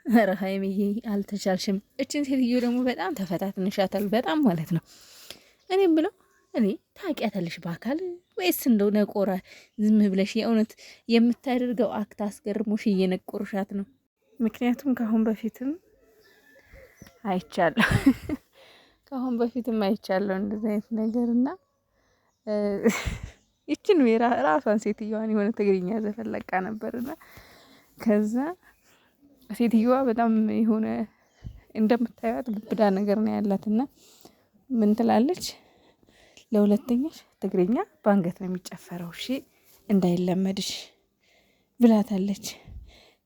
ኧረ ሀይሚዬ አልተቻልሽም። እችን ሴትዮ ደግሞ በጣም ተፈታትንሻታል፣ በጣም ማለት ነው። እኔም ብለው እኔ ታውቂያታለሽ በአካል ወይስ እንደው ነቆራ ዝም ብለሽ የእውነት የምታደርገው አክት አስገርሞሽ እየነቆርሻት ነው? ምክንያቱም ከአሁን በፊትም አይቻለሁ ከአሁን በፊትም አይቻለሁ እንደዚህ አይነት ነገር እና ይችን ራሷን ሴትዮዋን የሆነ ትግርኛ ዘፈን ለቃ ነበርና ከዛ ሴትዮዋ በጣም የሆነ እንደምታዩት ግብዳ ነገር ነው ያላትና ምን ትላለች? ለሁለተኛሽ ትግርኛ በአንገት ነው የሚጨፈረው፣ እሺ እንዳይለመድሽ ብላታለች።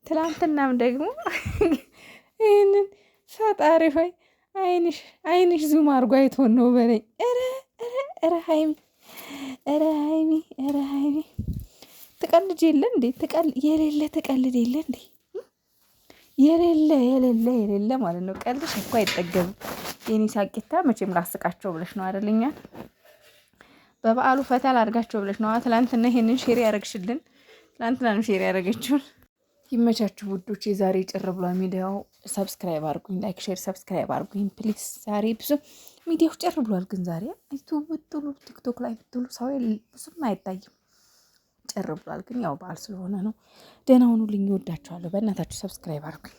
ትላንትናም ደግሞ ይህንን ፈጣሪ ሆይ አይንሽ ዙም አርጎ አይቶን ነው በለኝ። ኧረ ሀይሚ ትቀልድ የለ እንዴ? የሌለ ትቀልድ የለ እንዴ? የሌለ ማለት ነው። ቀልድሽ እኮ አይጠገብም። የኔ ሳቂታ መቼም ላስቃቸው ብለሽ ነው አይደለኛል? በበዓሉ ፈታ ላድርጋቸው ብለሽ ነው። ትላንትና ይሄንን ሼር ያደረግሽልን፣ ትላንትና ነው ሼር ያደረገችውን። ይመቻችሁ ውዶች። የዛሬ ጭር ብሏል ሚዲያው። ሰብስክራይብ አድርጉኝ፣ ላይክ ሼር ሰብስክራይብ አድርጉኝ ፕሊዝ። ዛሬ ብዙ ሚዲያው ጭር ብሏል፣ ግን ዛሬ ዩቱብ ብትሉ ቲክቶክ ላይ ብትሉ ሰው ብዙም አይታይም። ጭር ብሏል፣ ግን ያው በዓል ስለሆነ ነው። ደህና ሁኑልኝ። እወዳችኋለሁ። በእናታችሁ ሰብስክራይብ አድርጉኝ።